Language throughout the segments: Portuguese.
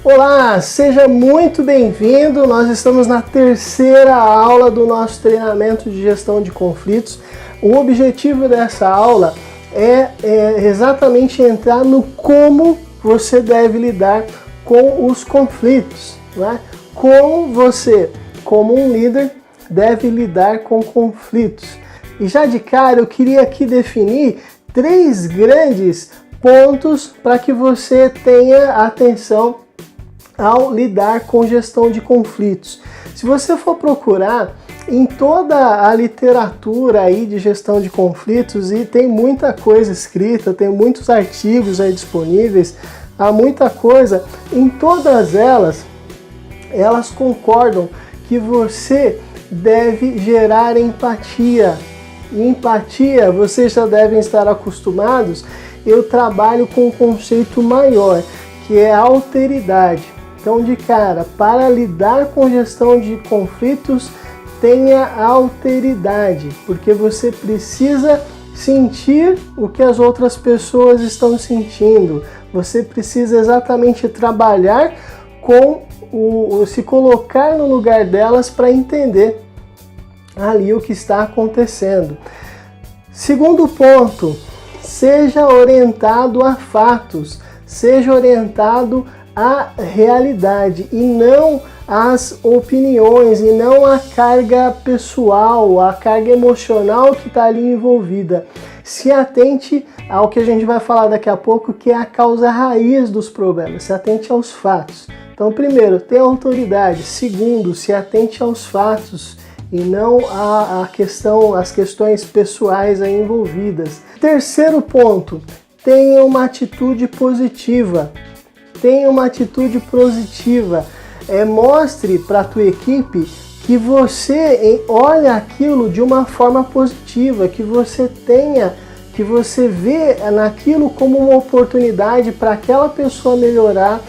Olá, seja muito bem-vindo. Nós estamos na terceira aula do nosso treinamento de gestão de conflitos. O objetivo dessa aula é exatamente entrar no como você deve lidar com os conflitos, né? Como você, como um líder, deve lidar com conflitos. E já de cara eu queria aqui definir 3 grandes pontos para que você tenha atenção ao lidar com gestão de conflitos. Se você for procurar em toda a literatura aí de gestão de conflitos, e tem muita coisa escrita, tem muitos artigos aí disponíveis, há muita coisa, em todas elas concordam que você deve gerar empatia. E empatia, vocês já devem estar acostumados, eu trabalho com um conceito maior, que é a alteridade. Então, de cara, para lidar com gestão de conflitos, tenha alteridade, porque você precisa sentir o que as outras pessoas estão sentindo. Você precisa exatamente trabalhar com se colocar no lugar delas para entender ali o que está acontecendo. Segundo ponto, seja orientado a fatos, seja orientado à realidade e não às opiniões e não à carga pessoal, à carga emocional que está ali envolvida. Se atente ao que a gente vai falar daqui a pouco, que é a causa raiz dos problemas. Se atente aos fatos. Então, primeiro, tenha autoridade. Segundo, se atente aos fatos e não às questões pessoais aí envolvidas. Terceiro ponto, tenha uma atitude positiva. Tenha uma atitude positiva. Mostre para a tua equipe que você olha aquilo de uma forma positiva, que você vê naquilo como uma oportunidade para aquela pessoa melhorar,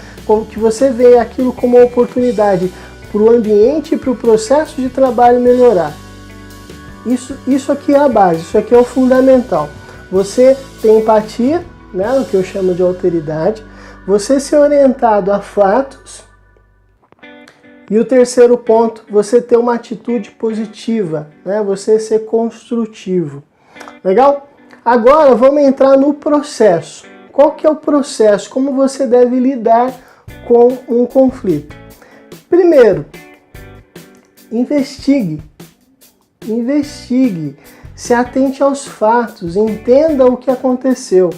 que você vê aquilo como uma oportunidade para o ambiente e para o processo de trabalho melhorar. Isso aqui é a base, isso aqui é o fundamental. Você tem empatia, né, o que eu chamo de alteridade, você ser orientado a fatos, e o terceiro ponto, você ter uma atitude positiva, né, você ser construtivo. Legal? Agora vamos entrar no processo. Qual que é o processo? Como você deve lidar com um conflito? Primeiro, investigue, se atente aos fatos, entenda o que aconteceu,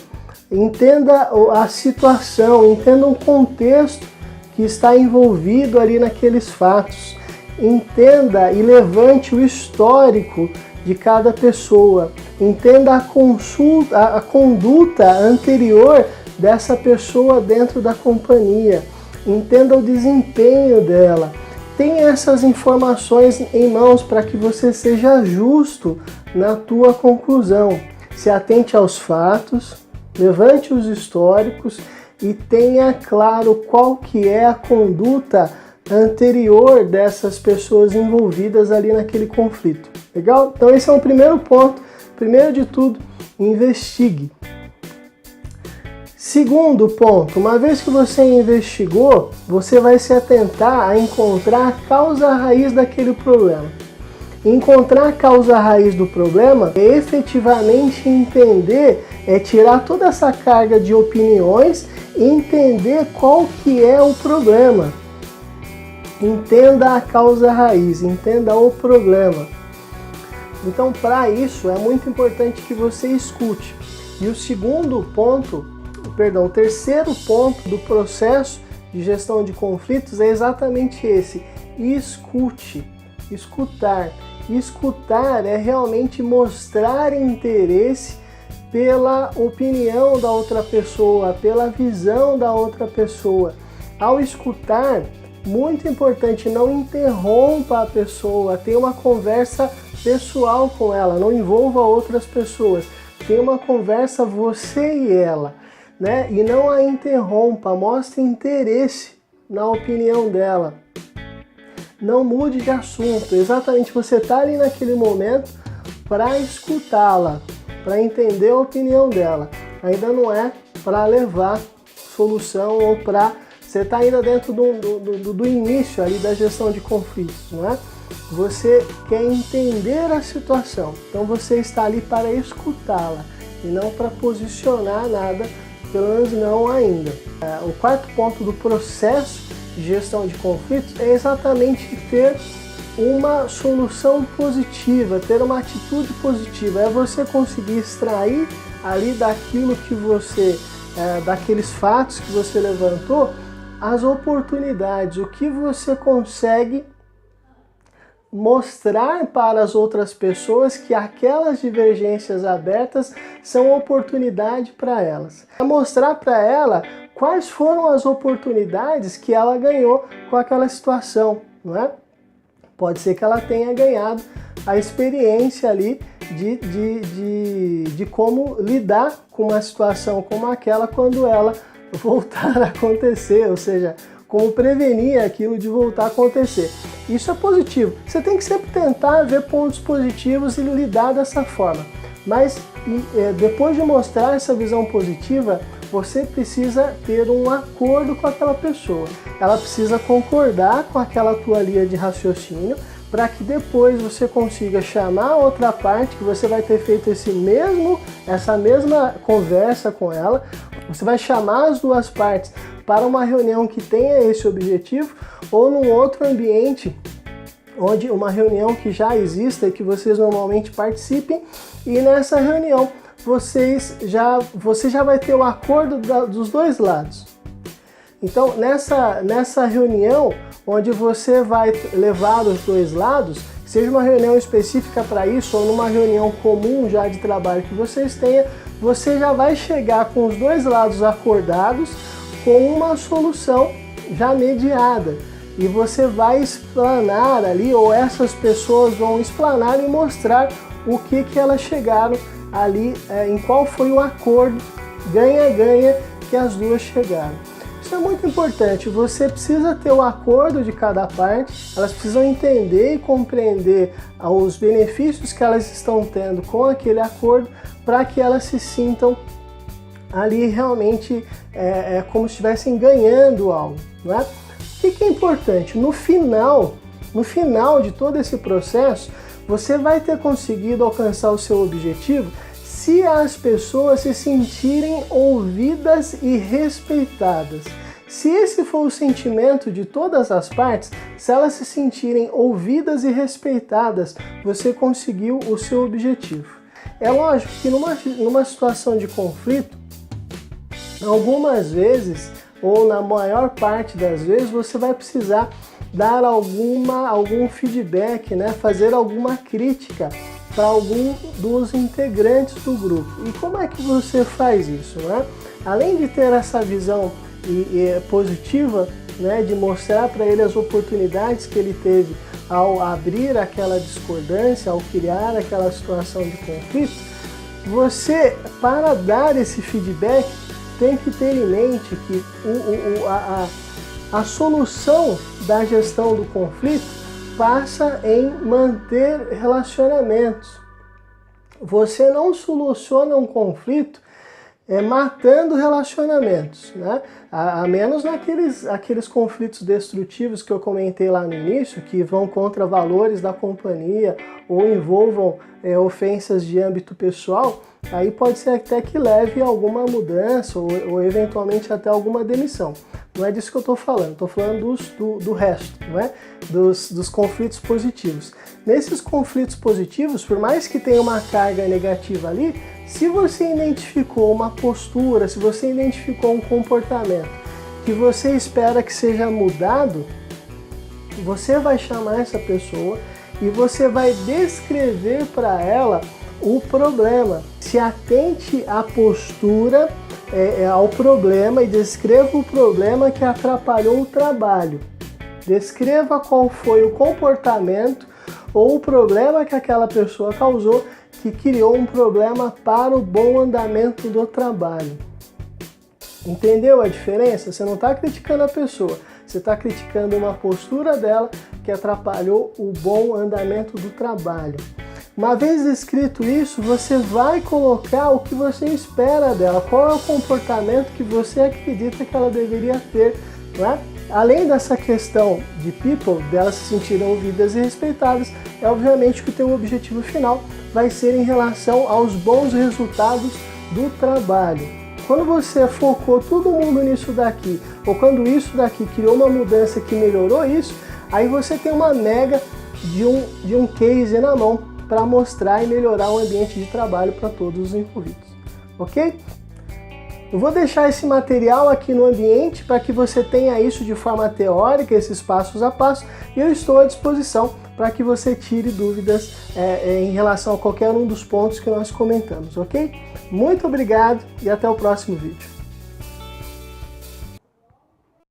entenda a situação, entenda o contexto que está envolvido ali naqueles fatos, entenda e levante o histórico de cada pessoa, entenda a conduta anterior dessa pessoa dentro da companhia, entenda o desempenho dela. Tenha essas informações em mãos para que você seja justo na tua conclusão. Se atente aos fatos, levante os históricos e tenha claro qual que é a conduta anterior dessas pessoas envolvidas ali naquele conflito. Legal? Então esse é o primeiro ponto. Primeiro de tudo, investigue. Segundo ponto, uma vez que você investigou, você vai se atentar a encontrar a causa raiz daquele problema. Encontrar a causa raiz do problema é efetivamente entender, tirar toda essa carga de opiniões e entender qual que é o problema. Entenda a causa raiz, entenda o problema. Então, para isso, é muito importante que você escute. E o terceiro ponto do processo de gestão de conflitos é exatamente esse: escute. Escutar. Escutar é realmente mostrar interesse pela opinião da outra pessoa, pela visão da outra pessoa. Ao escutar, muito importante, não interrompa a pessoa, tenha uma conversa pessoal com ela, não envolva outras pessoas, tenha uma conversa você e ela, né? E não a interrompa, mostre interesse na opinião dela. Não mude de assunto, exatamente, você está ali naquele momento para escutá-la, para entender a opinião dela. Ainda não é para levar solução ou para Você está ainda dentro do início ali da gestão de conflitos, não é? Você quer entender a situação, então você está ali para escutá-la e não para posicionar nada, pelo menos não ainda. O quarto ponto do processo de gestão de conflitos é exatamente ter uma solução positiva, ter uma atitude positiva, é você conseguir extrair ali daquilo que você, daqueles fatos que você levantou, as oportunidades, o que você consegue mostrar para as outras pessoas que aquelas divergências abertas são oportunidade para elas. Mostrar para ela quais foram as oportunidades que ela ganhou com aquela situação, não é? Pode ser que ela tenha ganhado a experiência ali de como lidar com uma situação como aquela quando ela voltar a acontecer, ou seja, como prevenir aquilo de voltar a acontecer. Isso é positivo. Você tem que sempre tentar ver pontos positivos e lidar dessa forma. Mas depois de mostrar essa visão positiva, você precisa ter um acordo com aquela pessoa. Ela precisa concordar com aquela tua linha de raciocínio para que depois você consiga chamar a outra parte, que você vai ter feito essa mesma conversa com ela. Você vai chamar as duas partes para uma reunião que tenha esse objetivo ou num outro ambiente, onde uma reunião que já exista e que vocês normalmente participem, e nessa reunião você já vai ter o acordo dos dois lados. Então nessa reunião, onde você vai levar os dois lados, seja uma reunião específica para isso ou numa reunião comum já de trabalho que vocês tenham, você já vai chegar com os dois lados acordados com uma solução já mediada. E você vai explanar ali, ou essas pessoas vão explanar e mostrar o que elas chegaram ali, em qual foi o acordo ganha-ganha que as duas chegaram. Isso é muito importante, você precisa ter o acordo de cada parte, elas precisam entender e compreender os benefícios que elas estão tendo com aquele acordo, para que elas se sintam ali realmente como se estivessem ganhando algo, não é? O que é importante? No final de todo esse processo, você vai ter conseguido alcançar o seu objetivo se as pessoas se sentirem ouvidas e respeitadas. Se esse for o sentimento de todas as partes, se elas se sentirem ouvidas e respeitadas, você conseguiu o seu objetivo. É lógico que numa situação de conflito, algumas vezes, ou na maior parte das vezes, você vai precisar dar algum feedback, né? Fazer alguma crítica para algum dos integrantes do grupo. E como é que você faz isso, né? Além de ter essa visão positiva, né, de mostrar para ele as oportunidades que ele teve ao abrir aquela discordância, ao criar aquela situação de conflito, você, para dar esse feedback, tem que ter em mente que a solução da gestão do conflito passa em manter relacionamentos. Você não soluciona um conflito matando relacionamentos, né? A menos aqueles conflitos destrutivos que eu comentei lá no início, que vão contra valores da companhia ou envolvam ofensas de âmbito pessoal. Aí pode ser até que leve a alguma mudança ou eventualmente até alguma demissão. Não é disso que eu estou falando, estou falando do resto, não é? Dos conflitos positivos. Nesses conflitos positivos, por mais que tenha uma carga negativa ali, se você identificou uma postura, se você identificou um comportamento que você espera que seja mudado, você vai chamar essa pessoa e você vai descrever para ela o problema. Se atente à postura, ao problema, e descreva o problema que atrapalhou o trabalho. Descreva qual foi o comportamento ou o problema que aquela pessoa causou que criou um problema para o bom andamento do trabalho. Entendeu a diferença? Você não está criticando a pessoa, você está criticando uma postura dela que atrapalhou o bom andamento do trabalho. Uma vez escrito isso, você vai colocar o que você espera dela, qual é o comportamento que você acredita que ela deveria ter né? Além dessa questão de people, delas se sentirem ouvidas e respeitadas, é obviamente que o teu objetivo final vai ser em relação aos bons resultados do trabalho. Quando você focou todo mundo nisso daqui, ou quando isso daqui criou uma mudança que melhorou isso, aí você tem uma mega de um case na mão para mostrar e melhorar o ambiente de trabalho para todos os envolvidos, ok? Eu vou deixar esse material aqui no ambiente para que você tenha isso de forma teórica, esses passos a passo, e eu estou à disposição para que você tire dúvidas em relação a qualquer um dos pontos que nós comentamos, ok? Muito obrigado e até o próximo vídeo.